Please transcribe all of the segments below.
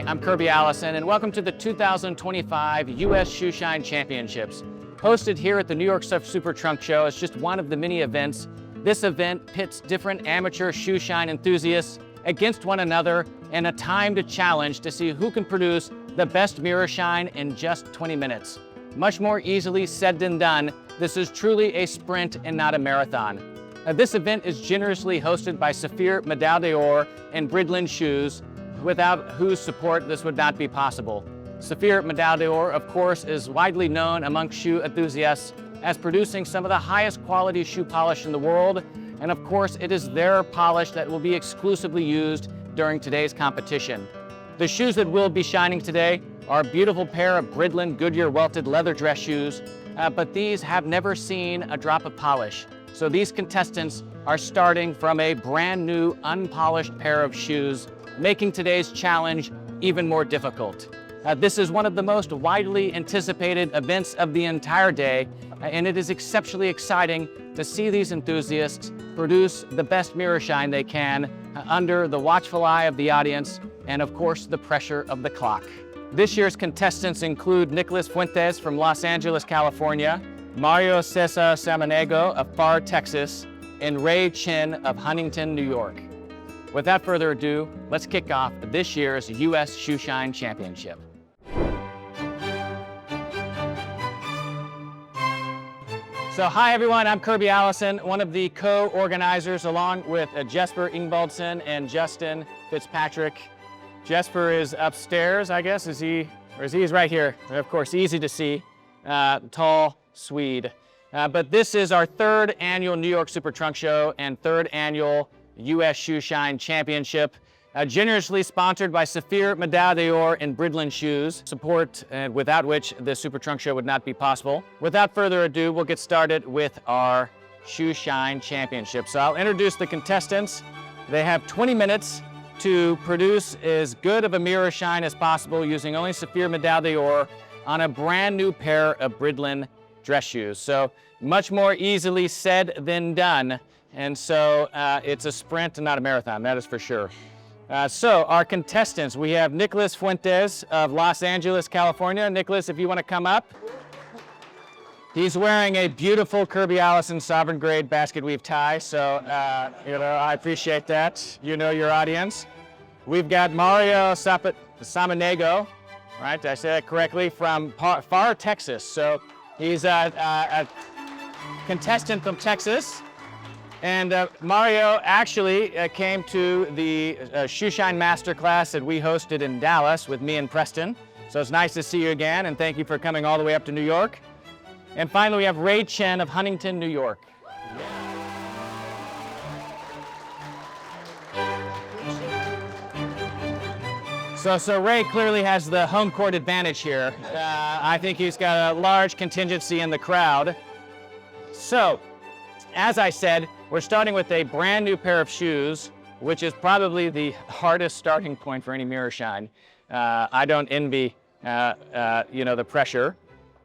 I'm Kirby Allison, and welcome to the 2025 U.S. Shoeshine Championships. Hosted here at the New York Super Trunk Show, it's just one of the many events. This event pits different amateur shoeshine enthusiasts against one another in a timed challenge to see who can produce the best mirror shine in just 20 minutes. Much more easily said than done, this is truly a sprint and not a marathon. This event is generously hosted by SAPHIR Médaille d'Or and BRIDLEN shoes, without whose support this would not be possible. SAPHIR Médaille d'Or, of course, is widely known among shoe enthusiasts as producing some of the highest quality shoe polish in the world, and of course it is their polish that will be exclusively used during today's competition. The shoes that will be shining today are a beautiful pair of BRIDLEN Goodyear welted leather dress shoes, but these have never seen a drop of polish. So these contestants are starting from a brand new unpolished pair of shoes, making today's challenge even more difficult. This is one of the most widely anticipated events of the entire day, and it is exceptionally exciting to see these enthusiasts produce the best mirror shine they can under the watchful eye of the audience and, of course, the pressure of the clock. This year's contestants include Nicholas Fuente from Los Angeles, California, Mario Cesar Samaniego of Pharr, Texas, and Chen of Huntington, New York. Without further ado, let's kick off this year's U.S. Shoeshine Championship. So hi everyone, I'm Kirby Allison, one of the co-organizers along with Jesper Ingvaldsen and Justin Fitzpatrick. Jesper is upstairs, I guess, is he? He's right here, of course, easy to see, tall Swede. But this is our third annual New York Super Trunk Show and third annual U.S. Shoeshine Championship, generously sponsored by SAPHIR Médaille d'Or and BRIDLEN shoes, support without which the Super Trunk Show would not be possible. Without further ado, we'll get started with our Shoeshine Championship. So I'll introduce the contestants. They have 20 minutes to produce as good of a mirror shine as possible using only SAPHIR Médaille d'Or on a brand new pair of BRIDLEN dress shoes. So much more easily said than done. And so it's a sprint and not a marathon, that is for sure. So our contestants, we have Nicholas Fuentes of Los Angeles, California. Nicholas, if you want to come up. He's wearing a beautiful Kirby Allison sovereign grade basket weave tie, so I appreciate that. You know your audience. We've got Mario Samaniego, right? Did I say that correctly? From Pharr, Texas. So he's a contestant from Texas. And Mario actually came to the Shoeshine Masterclass that we hosted in Dallas with me and Preston. So it's nice to see you again, and thank you for coming all the way up to New York. And finally, we have Chen of Huntington, New York. So Ray clearly has the home court advantage here. I think he's got a large contingency in the crowd. So, as I said, we're starting with a brand new pair of shoes, which is probably the hardest starting point for any mirror shine. I don't envy, the pressure.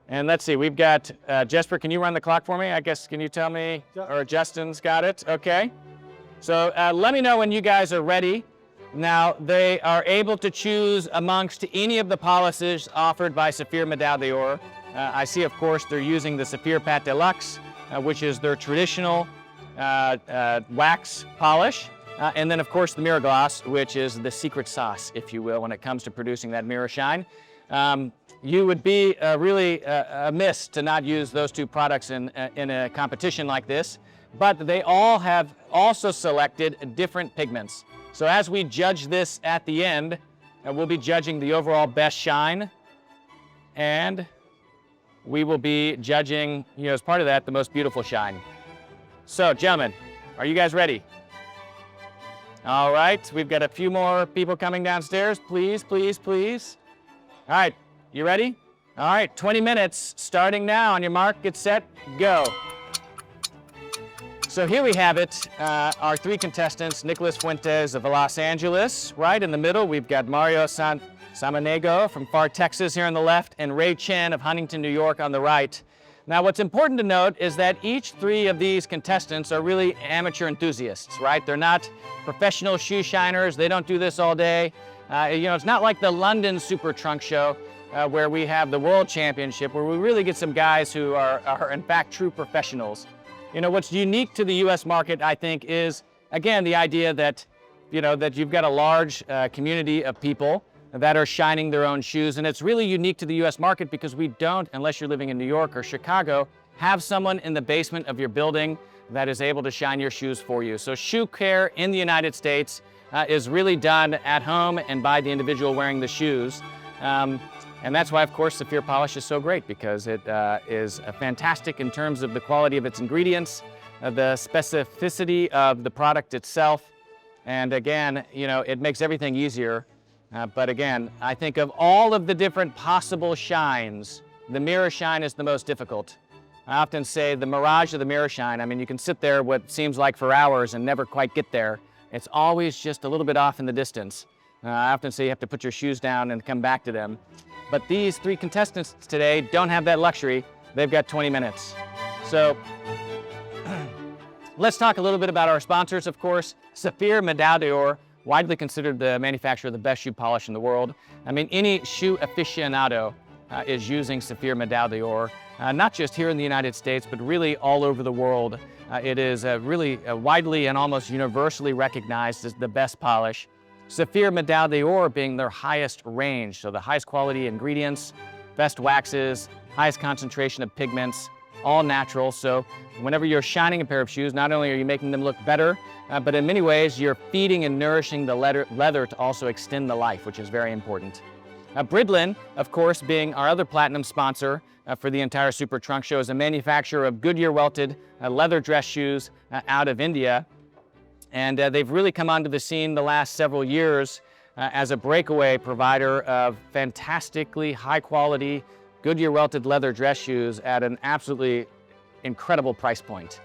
And let's see, we've got, Jesper, can you run the clock for me? I guess, can you tell me, or Justin's got it, okay. So let me know when you guys are ready. Now, they are able to choose amongst any of the polishes offered by SAPHIR Médaille d'Or. I see, of course, they're using the SAPHIR Pat Deluxe, which is their traditional wax polish. And then, of course, the mirror gloss, which is the secret sauce, if you will, when it comes to producing that mirror shine. You would be really amiss to not use those two products in a competition like this, but they all have also selected different pigments. So as we judge this at the end, we'll be judging the overall best shine, and we will be judging, as part of that, the most beautiful shine. So, gentlemen, are you guys ready? All right, we've got a few more people coming downstairs. Please, please, please. All right, you ready? All right, 20 minutes, starting now. On your mark, get set, go. So here we have it, our three contestants, Nicholas Fuentes of Los Angeles. Right in the middle, we've got Mario Samaniego from Pharr, Texas here on the left, and Chen of Huntington, New York on the right. Now, what's important to note is that each three of these contestants are really amateur enthusiasts, right? They're not professional shoe shiners. They don't do this all day. It's not like the London Super Trunk Show where we have the World Championship, where we really get some guys who are in fact true professionals. What's unique to the U.S. market, I think, is, again, the idea that, that you've got a large community of people that are shining their own shoes. And it's really unique to the US market because we don't, unless you're living in New York or Chicago, have someone in the basement of your building that is able to shine your shoes for you. So shoe care in the United States is really done at home and by the individual wearing the shoes. And that's why, of course, SAPHIR polish is so great, because it is fantastic in terms of the quality of its ingredients, the specificity of the product itself. And again, it makes everything easier. But again, I think of all of the different possible shines, the mirror shine is the most difficult. I often say the mirage of the mirror shine, I mean, you can sit there what seems like for hours and never quite get there. It's always just a little bit off in the distance. I often say you have to put your shoes down and come back to them. But these three contestants today don't have that luxury. They've got 20 minutes. So let's talk a little bit about our sponsors, of course. SAPHIR Médaille d'Or, widely considered the manufacturer of the best shoe polish in the world. I mean, any shoe aficionado is using SAPHIR Médaille d'Or, not just here in the United States, but really all over the world. It is really widely and almost universally recognized as the best polish. SAPHIR Médaille d'Or being their highest range, so the highest quality ingredients, best waxes, highest concentration of pigments, all natural. So whenever you're shining a pair of shoes, not only are you making them look better, but in many ways you're feeding and nourishing the leather to also extend the life, which is very important. BRIDLEN, of course, being our other platinum sponsor for the entire Super Trunk Show, is a manufacturer of Goodyear welted leather dress shoes out of India. And they've really come onto the scene the last several years as a breakaway provider of fantastically high quality Goodyear welted leather dress shoes at an absolutely incredible price point.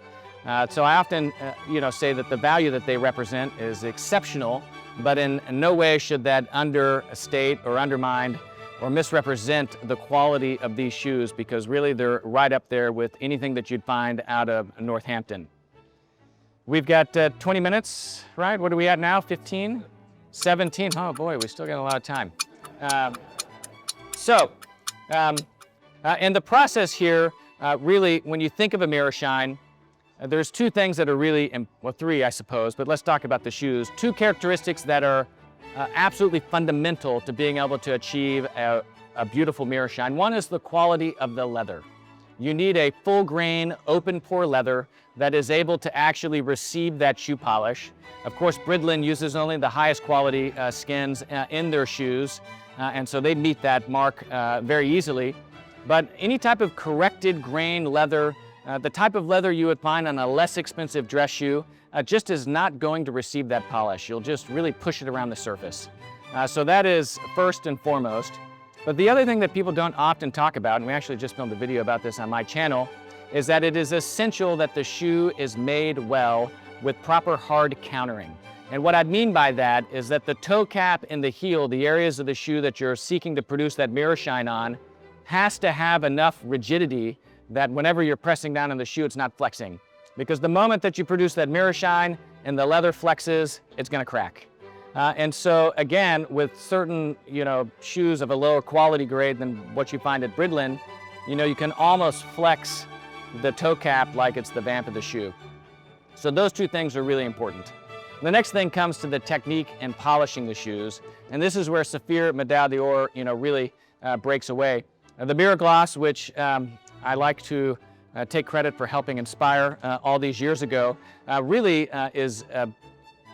So I often say that the value that they represent is exceptional, but in no way should that understate or undermine or misrepresent the quality of these shoes, because really they're right up there with anything that you'd find out of Northampton. We've got 20 minutes, right? What are we at now? 15? 17? Oh boy, we still got a lot of time. In the process here, really, when you think of a mirror shine, there's two things that are really, well, three, I suppose, but let's talk about the shoes. Two characteristics that are absolutely fundamental to being able to achieve a beautiful mirror shine. One is the quality of the leather. You need a full grain, open pore leather that is able to actually receive that shoe polish. Of course, BRIDLEN uses only the highest quality skins in their shoes, and so they meet that mark very easily. But any type of corrected grain leather, the type of leather you would find on a less expensive dress shoe, just is not going to receive that polish. You'll just really push it around the surface. So that is first and foremost. But the other thing that people don't often talk about, and we actually just filmed a video about this on my channel, is that it is essential that the shoe is made well with proper hard countering. And what I mean by that is that the toe cap and the heel, the areas of the shoe that you're seeking to produce that mirror shine on, has to have enough rigidity that whenever you're pressing down on the shoe, it's not flexing. Because the moment that you produce that mirror shine and the leather flexes, it's gonna crack. And so again, with certain shoes of a lower quality grade than what you find at BRIDLEN, you can almost flex the toe cap like it's the vamp of the shoe. So those two things are really important. The next thing comes to the technique in polishing the shoes. And this is where SAPHIR Médaille d'Or really breaks away. The mirror gloss, which I like to take credit for helping inspire all these years ago, really is a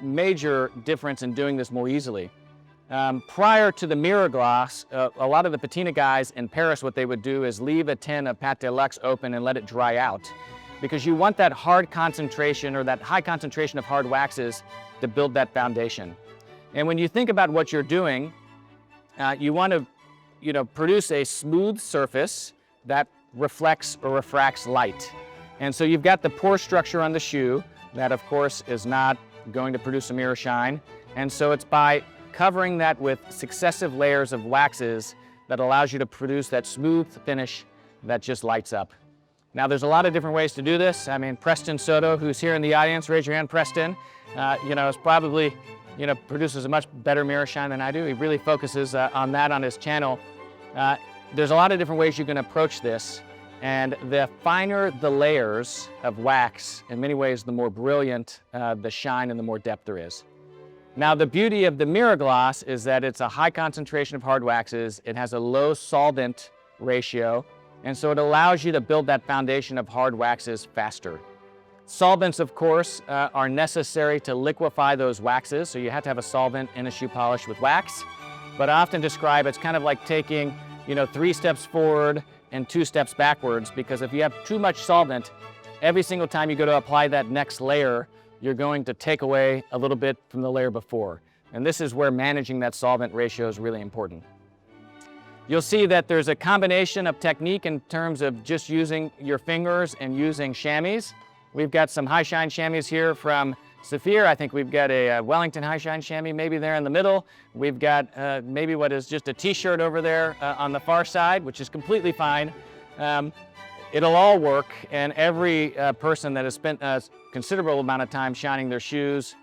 major difference in doing this more easily. Prior to the mirror gloss, a lot of the patina guys in Paris, what they would do is leave a tin of Pâte de Luxe open and let it dry out, because you want that hard concentration or that high concentration of hard waxes to build that foundation. And when you think about what you're doing, you want to produce a smooth surface that reflects or refracts light. And so you've got the pore structure on the shoe that, of course, is not going to produce a mirror shine. And so it's by covering that with successive layers of waxes that allows you to produce that smooth finish that just lights up. Now there's a lot of different ways to do this. I mean, Preston Soto, who's here in the audience, raise your hand, Preston, is probably, produces a much better mirror shine than I do. He really focuses on that on his channel. There's a lot of different ways you can approach this, and the finer the layers of wax, in many ways, the more brilliant the shine and the more depth there is. Now, the beauty of the mirror gloss is that it's a high concentration of hard waxes. It has a low solvent ratio, and so it allows you to build that foundation of hard waxes faster. Solvents, of course, are necessary to liquefy those waxes, so you have to have a solvent in a shoe polish with wax. But I often describe it's kind of like taking, 3 steps forward and 2 steps backwards, because if you have too much solvent, every single time you go to apply that next layer, you're going to take away a little bit from the layer before. And this is where managing that solvent ratio is really important. You'll see that there's a combination of technique in terms of just using your fingers and using chamois. We've got some high shine chamois here from SAPHIR. I think we've got a Wellington high shine chamois maybe there in the middle. We've got maybe what is just a t-shirt over there on the far side, which is completely fine. It'll all work, and every person that has spent a considerable amount of time shining their shoes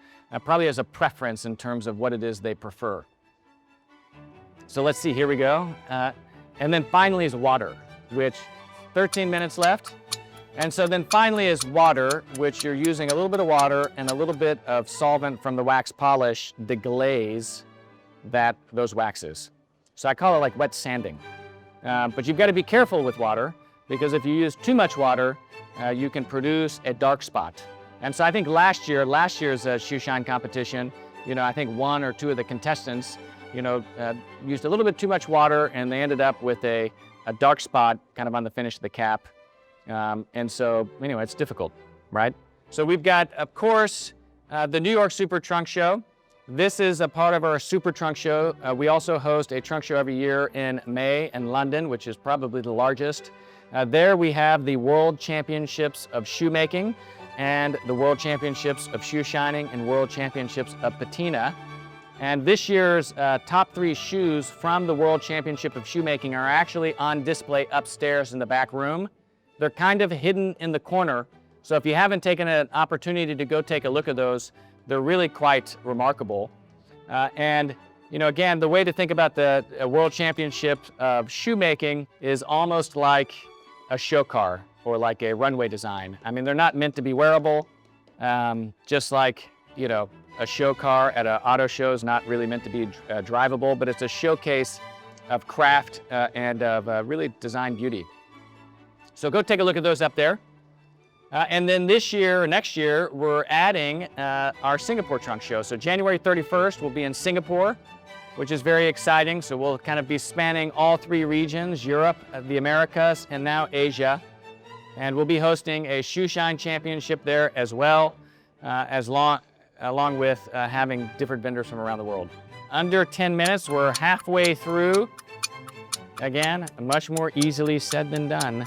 probably has a preference in terms of what it is they prefer. So let's see, here we go. And then finally is water, which 13 minutes left. And so then finally is water, which you're using a little bit of water and a little bit of solvent from the wax polish to glaze those waxes. So I call it like wet sanding. But you've got to be careful with water, because if you use too much water, you can produce a dark spot. And so I think last year's Shoeshine competition, I think 1 or 2 of the contestants, used a little bit too much water, and they ended up with a dark spot kind of on the finish of the cap. And so, anyway, it's difficult, right? So we've got, of course, the New York Super Trunk Show. This is a part of our Super Trunk Show. We also host a trunk show every year in May in London, which is probably the largest. There we have the World Championships of Shoemaking and the World Championships of Shoe Shining and World Championships of Patina. And this year's top 3 shoes from the World Championship of Shoemaking are actually on display upstairs in the back room. They're kind of hidden in the corner, so if you haven't taken an opportunity to go take a look at those, they're really quite remarkable. And again, the way to think about the World Championship of Shoemaking is almost like a show car or like a runway design. I mean, they're not meant to be wearable, just like, a show car at an auto show is not really meant to be drivable, but it's a showcase of craft and of really design beauty. So go take a look at those up there. And then this year, or next year, we're adding our Singapore Trunk Show. So January 31st, we'll be in Singapore, which is very exciting. So we'll kind of be spanning all 3 regions, Europe, the Americas, and now Asia. And we'll be hosting a Shoeshine Championship there as well, along with having different vendors from around the world. Under 10 minutes, we're halfway through. Again, much more easily said than done.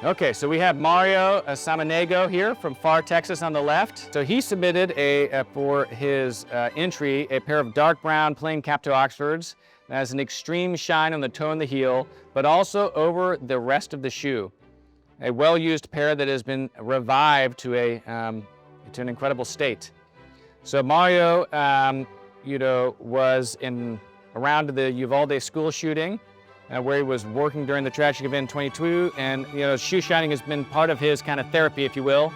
Okay, so we have Mario Samaniego here from Far, Texas on the left. So he submitted for his entry a pair of dark brown plain cap-toe Oxfords that has an extreme shine on the toe and the heel, but also over the rest of the shoe. A well-used pair that has been revived to an incredible state. So Mario, was around the Uvalde school shooting, where he was working during the tragic event in 22, and shoe shining has been part of his kind of therapy, if you will,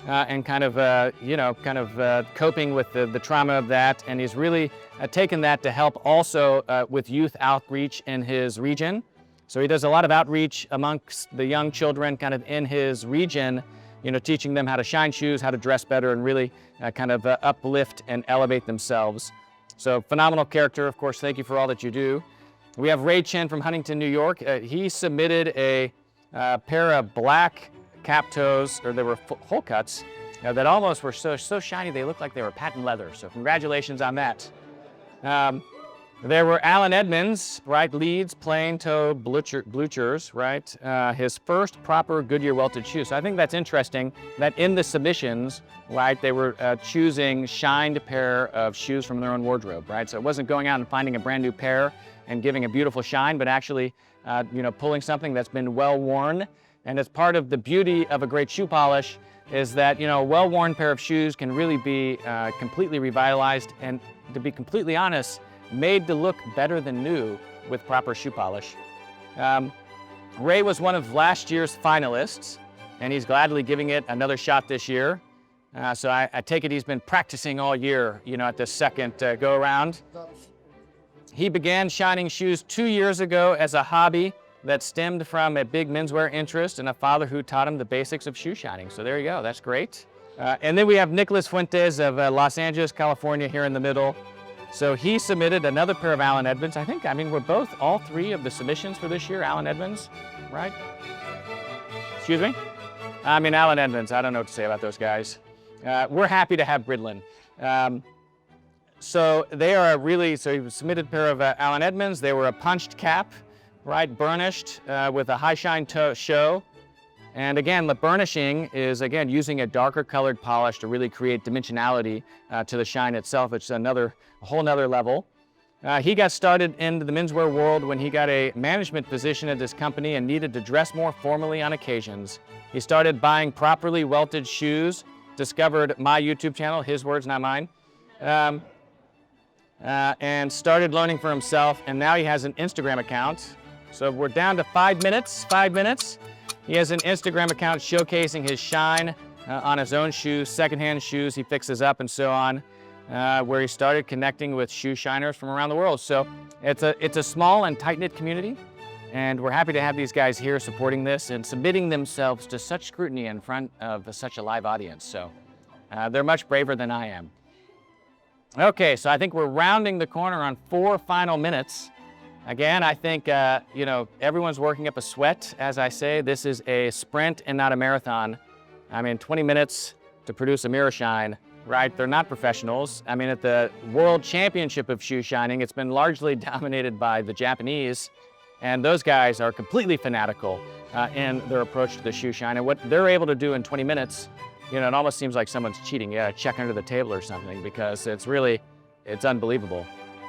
and kind of coping with the trauma of that. And he's really taken that to help also with youth outreach in his region. So he does a lot of outreach amongst the young children kind of in his region, teaching them how to shine shoes, how to dress better, and really kind of uplift and elevate themselves. So phenomenal character, of course. Thank you for all that you do. We have Chen from Huntington, New York. He submitted a pair of black cap toes, or they were hole cuts, that almost were so shiny they looked like they were patent leather. So congratulations on that. There were Alan Edmonds, right? Leeds, plain-toed bluchers, right? His first proper Goodyear welted shoe. So I think that's interesting that in the submissions, right, they were choosing shined pair of shoes from their own wardrobe, right? So it wasn't going out and finding a brand new pair and giving a beautiful shine, but actually, pulling something that's been well worn And it's part of the beauty of a great shoe polish is that, a well-worn pair of shoes can really be completely revitalized and, to be completely honest, made to look better than new with proper shoe polish. Ray was one of last year's finalists, and he's gladly giving it another shot this year. So I take it he's been practicing all year, at the second go-around. He began shining shoes 2 years ago as a hobby that stemmed from a big menswear interest and a father who taught him the basics of shoe shining. So there you go, that's great. And then we have Nicholas Fuentes of Los Angeles, California, here in the middle. So he submitted another pair of Allen Edmonds. We're all three of the submissions for this year, Allen Edmonds, right? Excuse me? Allen Edmonds, I don't know what to say about those guys. We're happy to have BRIDLEN. So he submitted a pair of Allen Edmonds. They were a punched cap, right, burnished with a high shine show. And again, the burnishing is, using a darker colored polish to really create dimensionality to the shine itself, which is a whole nother level. He got started into the menswear world when he got a management position at this company and needed to dress more formally on occasions. He started buying properly welted shoes, discovered my YouTube channel, his words, not mine, and started learning for himself, and now he has an Instagram account. So we're down to 5 minutes. He has an Instagram account showcasing his shine on his own shoes, secondhand shoes he fixes up and so on, where he started connecting with shoe shiners from around the world. So it's a small and tight-knit community, and we're happy to have these guys here supporting this and submitting themselves to such scrutiny in front of such a live audience. So they're much braver than I am. Okay, so I think we're rounding the corner on 4 final minutes. Again, I think, everyone's working up a sweat, as I say. This is a sprint and not a marathon. 20 minutes to produce a mirror shine, right? They're not professionals. At the World Championship of Shoe Shining, it's been largely dominated by the Japanese, and those guys are completely fanatical in their approach to the shoe shine. And what they're able to do in 20 minutes, it almost seems like someone's cheating. You gotta check under the table or something, because it's unbelievable.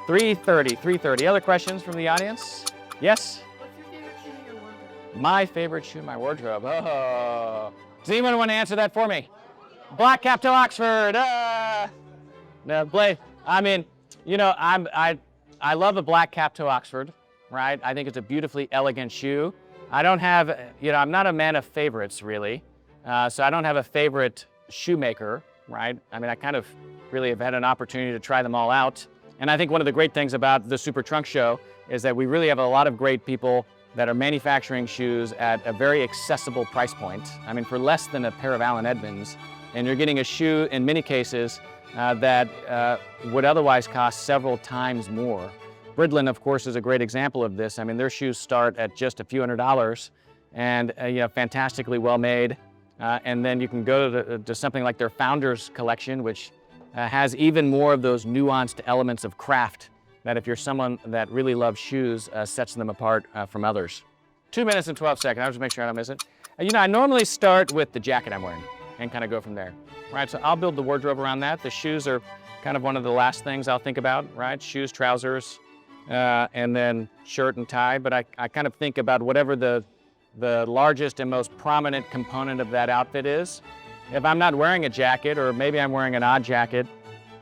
3:30. Other questions from the audience? Yes? What's your favorite shoe in your wardrobe? My favorite shoe in my wardrobe. Oh. Does anyone want to answer that for me? Black cap to Oxford. No, Blake. I love a black cap to Oxford, right? I think it's a beautifully elegant shoe. I don't have, I'm not a man of favorites really. So I don't have a favorite shoemaker, right? I kind of really have had an opportunity to try them all out. And I think one of the great things about the Super Trunk Show is that we really have a lot of great people that are manufacturing shoes at a very accessible price point. For less than a pair of Allen Edmonds, and you're getting a shoe in many cases that would otherwise cost several times more. BRIDLEN, of course, is a great example of this. Their shoes start at just a few $100s and fantastically well made. And then you can go to something like their Founders collection, which has even more of those nuanced elements of craft that, if you're someone that really loves shoes, sets them apart from others. 2 minutes and 12 seconds. I'll just make sure I don't miss it. I normally start with the jacket I'm wearing and kind of go from there. Right, so I'll build the wardrobe around that. The shoes are kind of one of the last things I'll think about, right? Shoes, trousers, and then shirt and tie. But I kind of think about whatever the largest and most prominent component of that outfit is. If I'm not wearing a jacket, or maybe I'm wearing an odd jacket,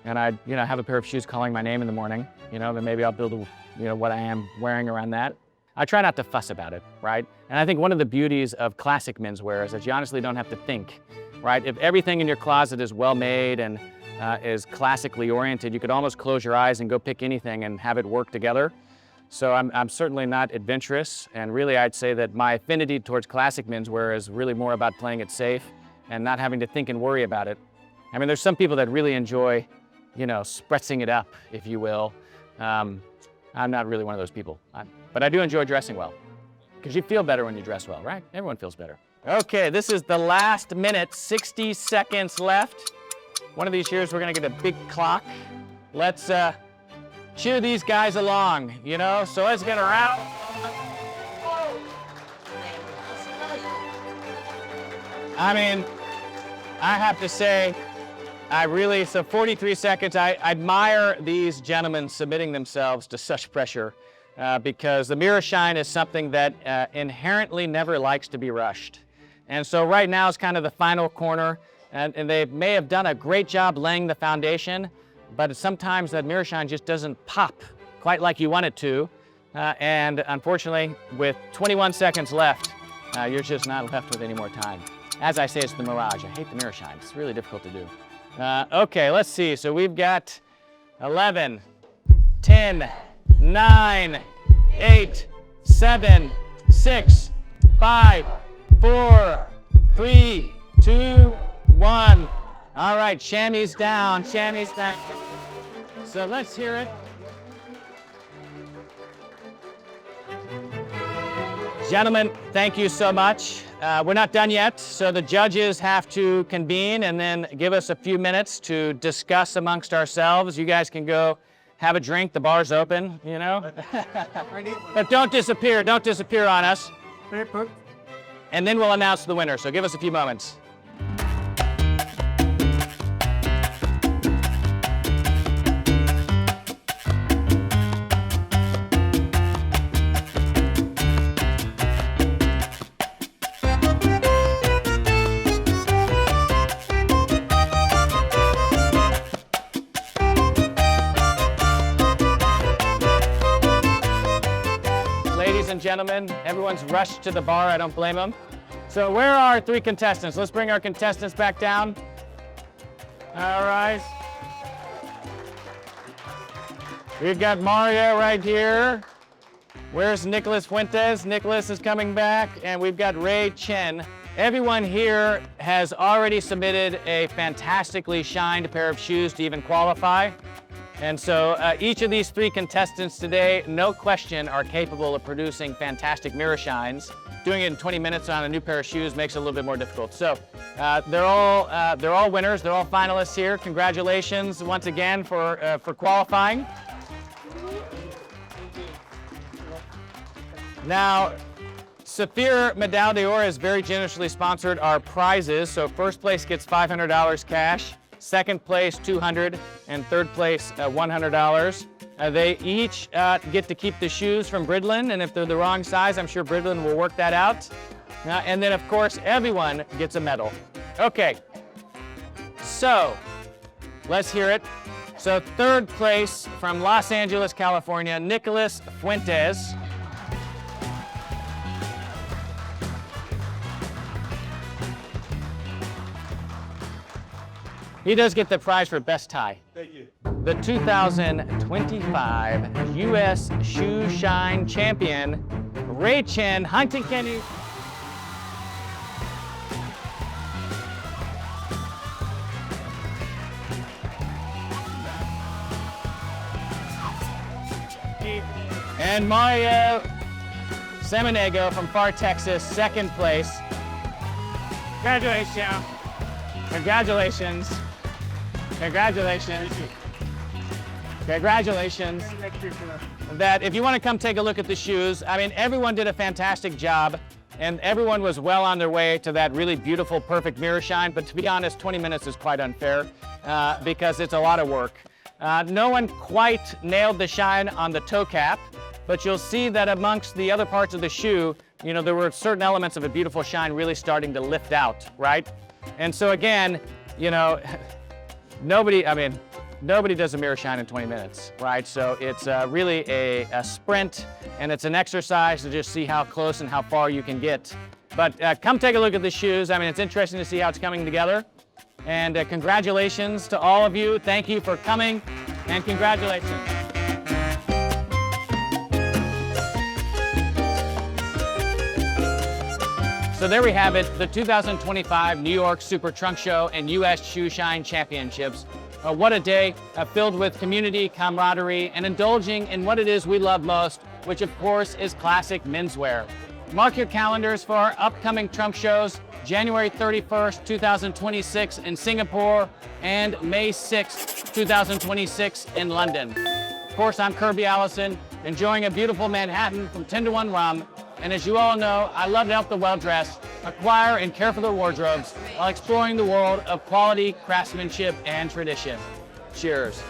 and I have a pair of shoes calling my name in the morning, then maybe I'll build what I am wearing around that. I try not to fuss about it, right? And I think one of the beauties of classic menswear is that you honestly don't have to think, right? If everything in your closet is well made and is classically oriented, you could almost close your eyes and go pick anything and have it work together. So I'm certainly not adventurous, and really I'd say that my affinity towards classic menswear is really more about playing it safe and not having to think and worry about it. There's some people that really enjoy, spretzing it up, if you will. I'm not really one of those people, but I do enjoy dressing well, because you feel better when you dress well, right? Everyone feels better. Okay, this is the last minute, 60 seconds left. One of these years we're gonna get a big clock. Let's cheer these guys along, so let's get around. I have to say, so 43 seconds, I admire these gentlemen submitting themselves to such pressure because the mirror shine is something that inherently never likes to be rushed. And so right now is kind of the final corner, and they may have done a great job laying the foundation, but sometimes that mirror shine just doesn't pop quite like you want it to. And unfortunately, with 21 seconds left, you're just not left with any more time. As I say, it's the mirage. I hate the mirror shine. It's really difficult to do. Okay, let's see. So we've got 11, 10, 9, 8, 7, 6, 5, 4, 3, 2, 1. All right, chamois down, chamois down. So let's hear it. Gentlemen, thank you so much. We're not done yet, so the judges have to convene and then give us a few minutes to discuss amongst ourselves. You guys can go have a drink, the bar's open, you know? But don't disappear on us. And then we'll announce the winner, so give us a few moments. Ladies and gentlemen, everyone's rushed to the bar. I don't blame them. So where are our three contestants? Let's bring our contestants back down. All right. We've got Mario right here. Where's Nicholas Fuentes? Nicholas is coming back. And we've got Chen. Everyone here has already submitted a fantastically shined pair of shoes to even qualify. And so each of these three contestants today, no question, are capable of producing fantastic mirror shines. Doing it in 20 minutes on a new pair of shoes makes it a little bit more difficult. So they're all winners. They're all finalists here. Congratulations once again for qualifying. Now, SAPHIR Medal d'Or has very generously sponsored our prizes. So first place gets $500 cash. Second place, $200, and third place, $100. They each get to keep the shoes from BRIDLEN, and if they're the wrong size, I'm sure BRIDLEN will work that out. And then, of course, everyone gets a medal. Okay, so let's hear it. So third place from Los Angeles, California, Nicholas Fuentes. He does get the prize for best tie. Thank you. The 2025 U.S. Shoeshine Champion, Chen, Huntington. And Mario Samaniego from Far Texas, second place. Congratulations. Congratulations. Congratulations. Congratulations. That if you want to come take a look at the shoes, I mean, everyone did a fantastic job and everyone was well on their way to that really beautiful, perfect mirror shine. But to be honest, 20 minutes is quite unfair because it's a lot of work. No one quite nailed the shine on the toe cap, but you'll see that amongst the other parts of the shoe, you know, there were certain elements of a beautiful shine really starting to lift out, right? And so again, you know, nobody does a mirror shine in 20 minutes, right? So it's really a sprint, and it's an exercise to just see how close and how far you can get. But come take a look at the shoes. I mean, it's interesting to see how it's coming together. And congratulations to all of you. Thank you for coming, and congratulations. So there we have it, the 2025 New York Super Trunk Show and U.S. Shoeshine Championships. What a day filled with community, camaraderie, and indulging in what it is we love most, which of course is classic menswear. Mark your calendars for our upcoming trunk shows, January 31st, 2026 in Singapore, and May 6th, 2026 in London. Of course, I'm Kirby Allison, enjoying a beautiful Manhattan from 10 to 1 rum. And as you all know, I love to help the well-dressed acquire and care for their wardrobes while exploring the world of quality, craftsmanship, and tradition. Cheers.